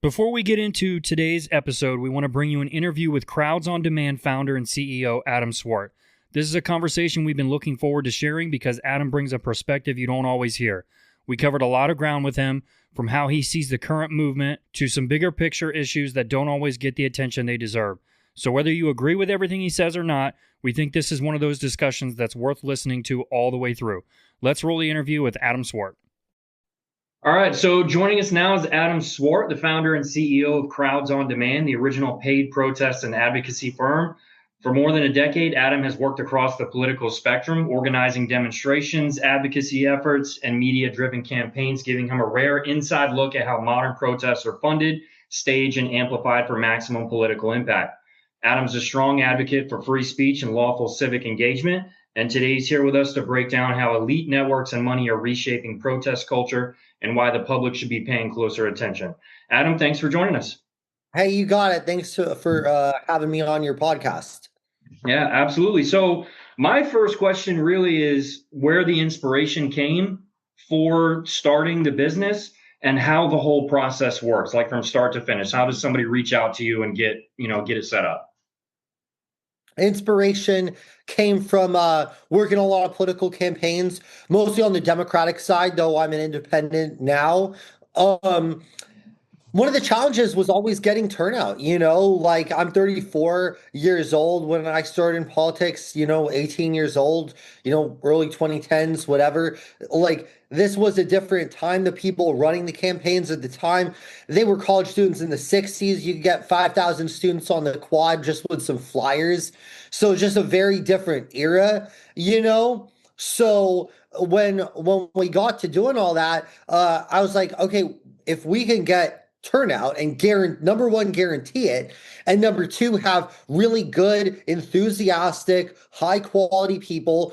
Before we get into today's episode, we want to bring you an interview with Crowds on Demand founder and CEO Adam Swart. This is a conversation we've been looking forward to sharing because Adam brings a perspective you don't always hear. We covered a lot of ground with him, from how he sees the current movement to some bigger picture issues that don't always get the attention they deserve. So whether you agree with everything he says or not, we think this is one of those discussions that's worth listening to all the way through. Let's roll the interview with Adam Swart. All right, so joining us now is Adam Swart, the founder and CEO of Crowds on Demand, the original paid protest and advocacy firm. For more than a decade, Adam has worked across the political spectrum, organizing demonstrations, advocacy efforts, and media-driven campaigns, giving him a rare inside look at how modern protests are funded, staged, and amplified for maximum political impact. Adam's a strong advocate for free speech and lawful civic engagement, and today he's here with us to break down how elite networks and money are reshaping protest culture and why the public should be paying closer attention. Adam, thanks for joining us. Hey, you got it. Thanks for having me on your podcast. Yeah, absolutely. So my first question really is where the inspiration came for starting the business and how the whole process works, like from start to finish. How does somebody reach out to you and get it set up? Inspiration came from working a lot of political campaigns, mostly on the Democratic side, though I'm an independent now. One of the challenges was always getting turnout, like I'm 34 years old when I started in politics, 18 years old, early 2010s, whatever. Like this was a different time. The people running the campaigns at the time, they were college students in the 60s. You could get 5,000 students on the quad just with some flyers. So just a very different era, So when we got to doing all that, I was like, okay, if we can get turnout and number one, guarantee it, and number two, have really good, enthusiastic, high quality people,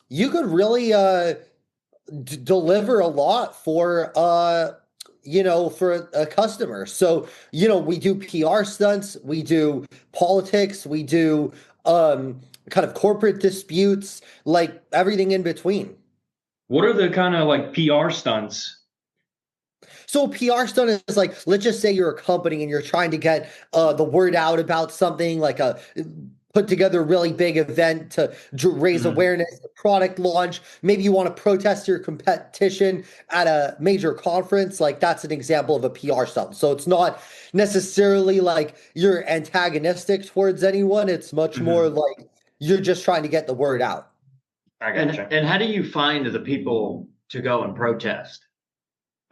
you could really deliver a lot for for a customer. So we do PR stunts, we do politics, we do kind of corporate disputes, like everything in between. What are the kind of like PR stunts? So a PR stunt is like, let's just say you're a company and you're trying to get the word out about something, like put together a really big event to raise awareness, a product launch. Maybe you want to protest your competition at a major conference. Like that's an example of a PR stunt. So it's not necessarily like you're antagonistic towards anyone. It's much more like you're just trying to get the word out. I gotcha. And how do you find the people to go and protest?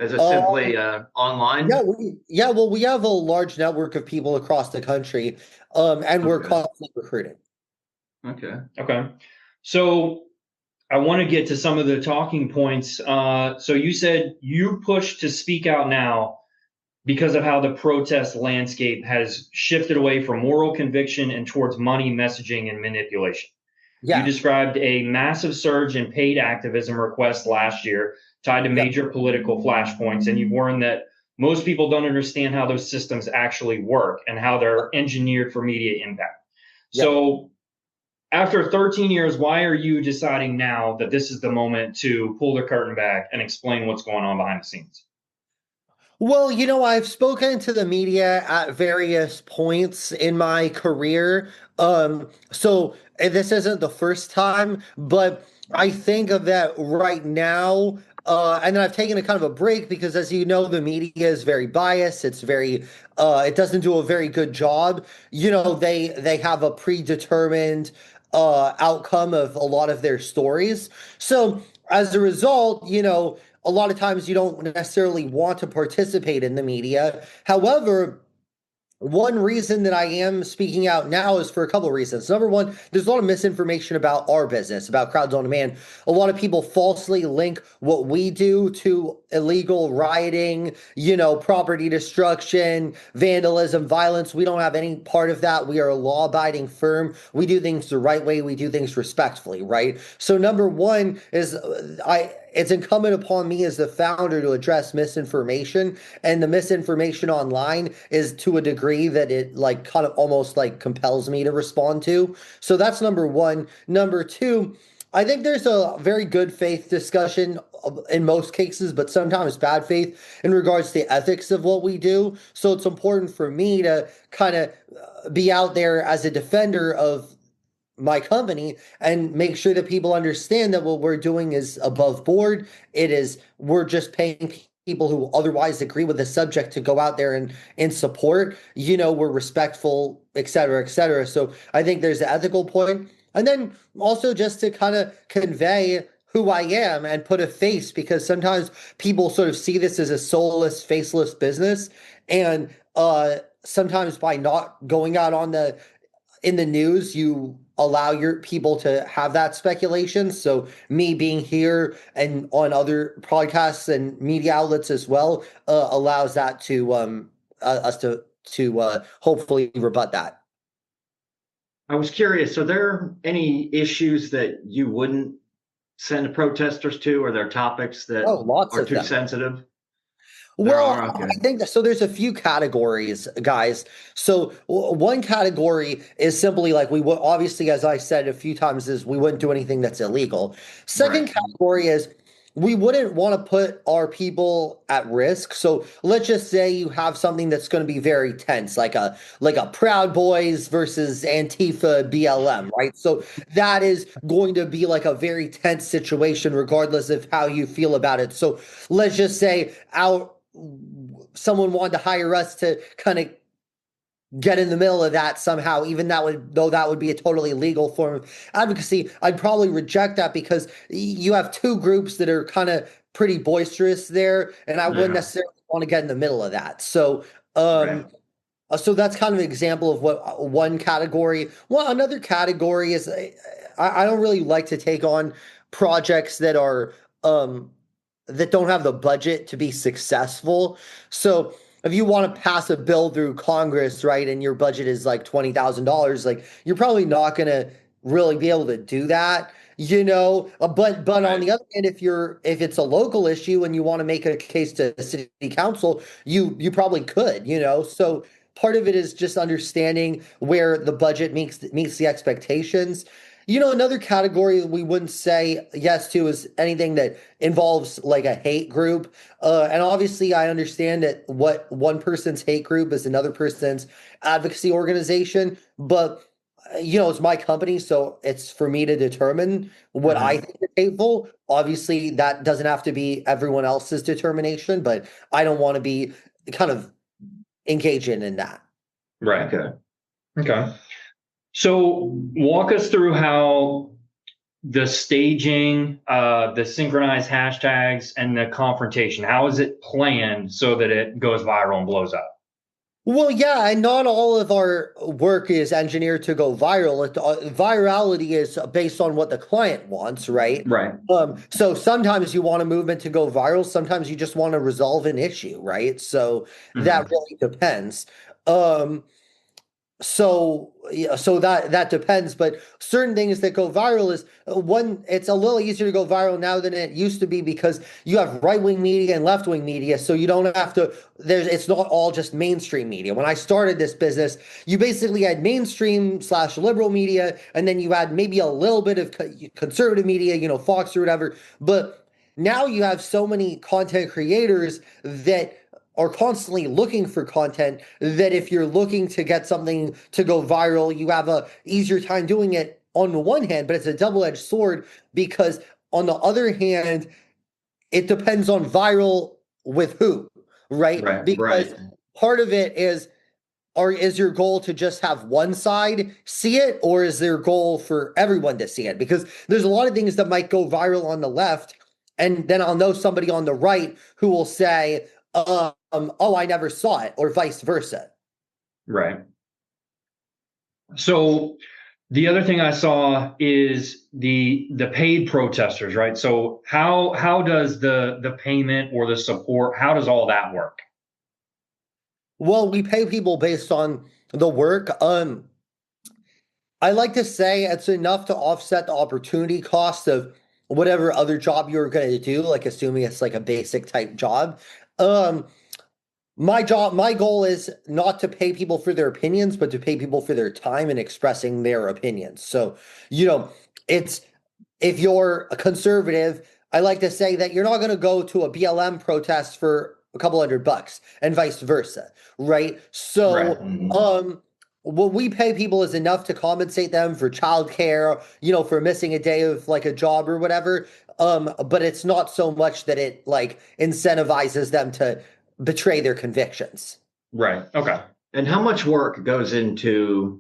Is it simply online? Well, we have a large network of people across the country, and we're constantly recruiting. Okay. So I want to get to some of the talking points. So you said you pushed to speak out now because of how the protest landscape has shifted away from moral conviction and towards money, messaging, and manipulation. Yeah. You described a massive surge in paid activism requests last year tied to major political flashpoints, and you've warned that most people don't understand how those systems actually work and how they're engineered for media impact. So after 13 years, why are you deciding now that this is the moment to pull the curtain back and explain what's going on behind the scenes? Well, I've spoken to the media at various points in my career. So this isn't the first time, but I think of that right now. And then I've taken a kind of a break because, as you know, the media is very biased. It's very, it doesn't do a very good job. They have a predetermined outcome of a lot of their stories. So as a result, a lot of times you don't necessarily want to participate in the media. However, one reason that I am speaking out now is for a couple of reasons. Number one, there's a lot of misinformation about our business, about Crowds on Demand. A lot of people falsely link what we do to illegal rioting, property destruction, vandalism, violence. We don't have any part of that. We are a law-abiding firm. We do things the right way. We do things respectfully, right? So number one is it's incumbent upon me as the founder to address misinformation, and the misinformation online is to a degree that it kind of almost compels me to respond to. So that's number one. Number two, I think there's a very good faith discussion in most cases, but sometimes bad faith in regards to the ethics of what we do. So it's important for me to kind of be out there as a defender of my company and make sure that people understand that what we're doing is above board. We're just paying people who otherwise agree with the subject to go out there and support. We're respectful, et cetera, et cetera. So I think there's an ethical point. And then also just to kind of convey who I am and put a face, because sometimes people sort of see this as a soulless, faceless business. And sometimes by not going out in the news, you allow your people to have that speculation. So me being here and on other podcasts and media outlets as well allows that to us to hopefully rebut that. I was curious, are there any issues that you wouldn't send protesters to? Are there topics that Oh, lots are of too them. sensitive? There Well, are? Okay. I think that so there's a few categories, guys. So one category is simply like we would obviously, as I said a few times, is we wouldn't do anything that's illegal. Second Right. category is we wouldn't want to put our people at risk. So let's just say you have something that's going to be very tense, like a Proud Boys versus Antifa BLM, right? So that is going to be like a very tense situation, regardless of how you feel about it. So let's just say someone wanted to hire us to kind of get in the middle of that somehow, even though that would be a totally legal form of advocacy. I'd probably reject that because you have two groups that are kind of pretty boisterous there, and I wouldn't Yeah. necessarily want to get in the middle of that. Right. So that's kind of an example of what one category. Well, another category is I don't really like to take on projects um, that don't have the budget to be successful. So if you want to pass a bill through Congress, right, and your budget is like $20,000, like you're probably not going to really be able to do that. But on Right. the other hand, if it's a local issue and you want to make a case to city council, you probably could. So part of it is just understanding where the budget meets the expectations. Another category that we wouldn't say yes to is anything that involves like a hate group. And obviously, I understand that what one person's hate group is another person's advocacy organization, but it's my company, so it's for me to determine what I Mhm. think is hateful. Obviously, that doesn't have to be everyone else's determination, but I don't want to be kind of engaging in that. Right. Okay. Okay. So walk us through how the staging, the synchronized hashtags, and the confrontation. How is it planned so that it goes viral and blows up? Well, yeah, and not all of our work is engineered to go viral. Virality is based on what the client wants, right? Right. So sometimes you want a movement to go viral, sometimes you just want to resolve an issue, right? So that Mhm. really depends. Um, so yeah, so that depends, but certain things that go viral is one. It's a little easier to go viral now than it used to be because you have right-wing media and left-wing media, so you don't have to. It's not all just mainstream media. When I started this business, you basically had mainstream slash liberal media, and then you had maybe a little bit of conservative media, Fox or whatever. But now you have so many content creators that are constantly looking for content that if you're looking to get something to go viral, you have a easier time doing it on the one hand, but it's a double-edged sword because on the other hand, it depends on viral with who, right? Right. Because Right. part of it is your goal to just have one side see it, or is their goal for everyone to see it? Because there's a lot of things that might go viral on the left, and then I'll know somebody on the right who will say, oh, I never saw it, or vice versa. Right. So the other thing I saw is the paid protesters, right? So how does the payment or the support, how does all that work? Well, we pay people based on the work. I like to say it's enough to offset the opportunity cost of whatever other job you're going to do, like assuming it's like a basic type job. Um, my goal is not to pay people for their opinions, but to pay people for their time and expressing their opinions. So, you know, it's if you're a conservative, I like to say that you're not going to go to a BLM protest for a couple $100 and vice versa, right? Right. So, what we pay people is enough to compensate them for childcare, for missing a day of like a job or whatever. But it's not so much that it like incentivizes them to betray their convictions. Right. Okay. And how much work goes into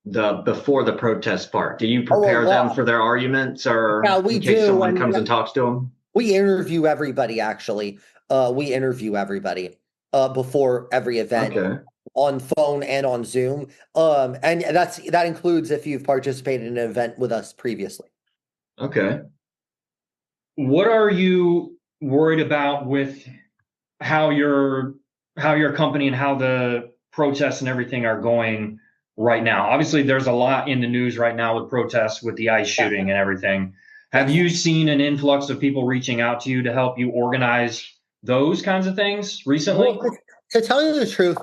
the before the protest part? Do you Oh, a prepare them lot. for their arguments, or Yeah, we in case do. I someone mean, comes and talks to them? we interview everybody actually. We interview everybody before every event Okay. on phone and on Zoom. And that includes if you've participated in an event with us previously. Okay. What are you worried about with how your company and how the protests and everything are going right now? Obviously, there's a lot in the news right now with protests, with the ICE Yeah. shooting and everything. Have Yes. you seen an influx of people reaching out to you to help you organize those kinds of things recently? Well, to tell you the truth,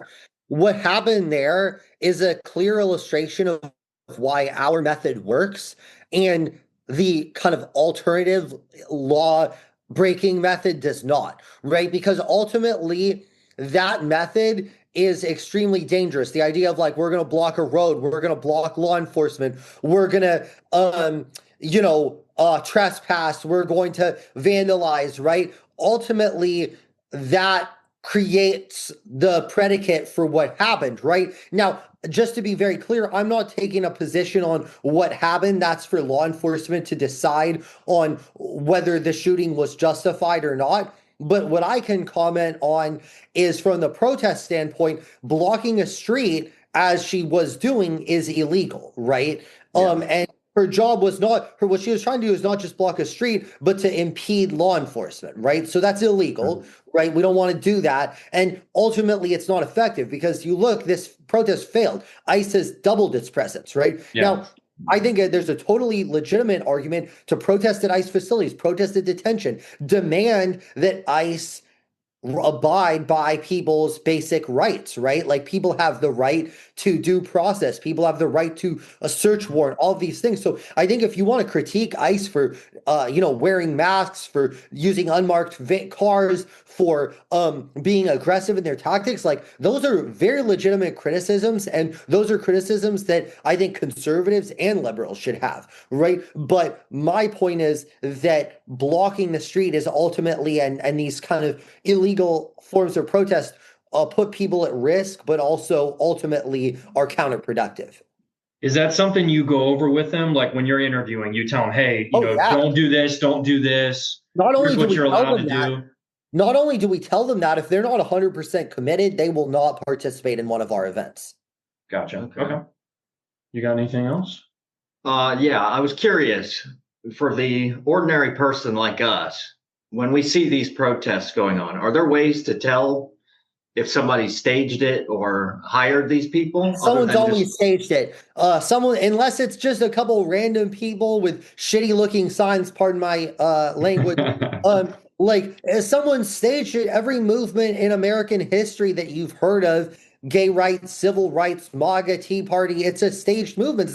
what happened there is a clear illustration of why our method works and the kind of alternative law breaking method does not, right? Because ultimately, that method is extremely dangerous. The idea of like, we're going to block a road, we're going to block law enforcement, we're going to, trespass, we're going to vandalize, right? Ultimately, that creates the predicate for what happened, right? Now, just to be very clear, I'm not taking a position on what happened. That's for law enforcement to decide on whether the shooting was justified or not. But what I can comment on is from the protest standpoint, blocking a street as she was doing is illegal, right? Yeah. And her job was not her what she was trying to do is not just block a street, but to impede law enforcement, right? So that's illegal, right? We don't want to do that. And ultimately it's not effective because you look, this protest failed. ICE has doubled its presence, right? Yeah. Now, I think there's a totally legitimate argument to protest at ICE facilities, protest at detention, demand that ICE abide by people's basic rights, right? Like people have the right to due process, people have the right to a search warrant, all of these things. So I think if you want to critique ICE for, wearing masks, for using unmarked cars, for being aggressive in their tactics, like those are very legitimate criticisms, and those are criticisms that I think conservatives and liberals should have, right? But my point is that blocking the street is ultimately, and these kind of illegal forms of protest put people at risk, but also ultimately are counterproductive. Is that something you go over with them? Like when you're interviewing, you tell them, hey, Oh yeah. don't do this, don't do this. Not Here's only do what we you're tell allowed to them that, do. not only do we tell them that, if they're not 100% committed, they will not participate in one of our events. Gotcha. Okay. Okay. You got anything else? Yeah, I was curious for the ordinary person like us, when we see these protests going on, are there ways to tell if somebody staged it or hired these people other Someone's than always just staged it. Someone, unless it's just a couple random people with shitty looking signs, pardon my language. Like someone staged it. Every movement in American history that you've heard of, gay rights, civil rights, MAGA, Tea Party, it's a staged movement.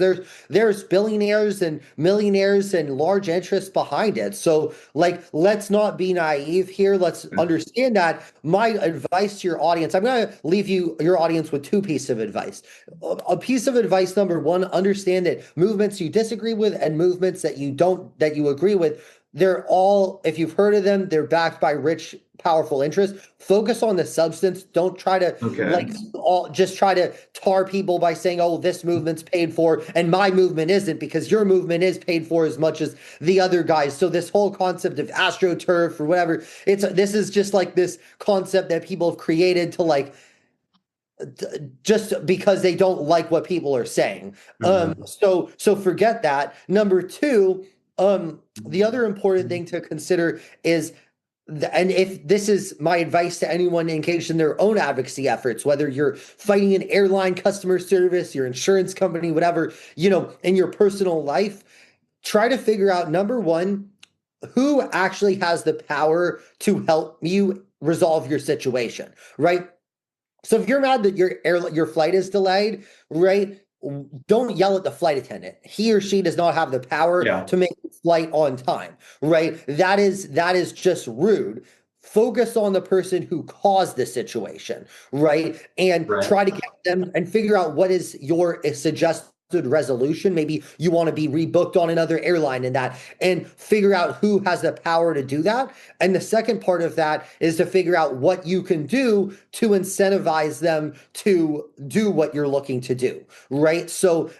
There's billionaires and millionaires and large interests behind it. So like, let's not be naive here. Let's understand that. My advice to your audience, I'm going to leave your audience with two pieces of advice. A piece of advice number one, understand that movements you disagree with and movements that you agree with, they're all, if you've heard of them, they're backed by rich, powerful interests. Focus on the substance. Don't try to just try to tar people by saying, oh, this movement's paid for and my movement isn't, because your movement is paid for as much as the other guys. So this whole concept of astroturf or whatever, this is just like this concept that people have created to like, just because they don't like what people are saying. So forget that. Number two, the other important thing to consider is, and if this is my advice to anyone engaged in their own advocacy efforts, whether you're fighting an airline customer service, your insurance company, whatever, in your personal life, try to figure out, number one, who actually has the power to help you resolve your situation, right? So if you're mad that your flight is delayed, right? don't yell at the flight attendant. He or she does not have the power Yeah. to make the flight on time, right? That is just rude. Focus on the person who caused the situation, right? And Right. try to get them and figure out what is your suggested resolution. Maybe you want to be rebooked on another airline and figure out who has the power to do that. And the second part of that is to figure out what you can do to incentivize them to do what you're looking to do, right? So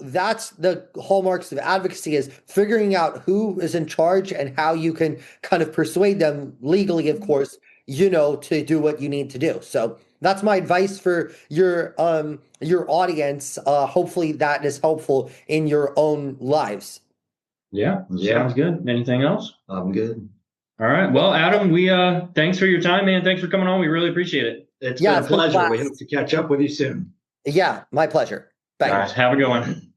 that's the hallmarks of advocacy, is figuring out who is in charge and how you can kind of persuade them legally, of course, to do what you need to do. So that's my advice for your audience. Hopefully that is helpful in your own lives. Yeah, Yeah. sounds good. Anything else? I'm good. All right. Well, Adam, we thanks for your time, man. Thanks for coming on. We really appreciate it. It's Yeah, been a it's been a pleasure. We blast. hope to catch up with you soon. Yeah, my pleasure. Bye. All right. Have a good one.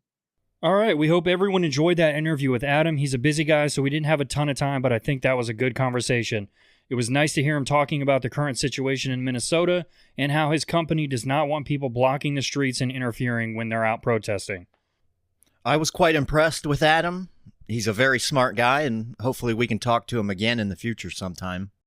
All right. We hope everyone enjoyed that interview with Adam. He's a busy guy, so we didn't have a ton of time, but I think that was a good conversation. It was nice to hear him talking about the current situation in Minnesota and how his company does not want people blocking the streets and interfering when they're out protesting. I was quite impressed with Adam. He's a very smart guy, and hopefully we can talk to him again in the future sometime.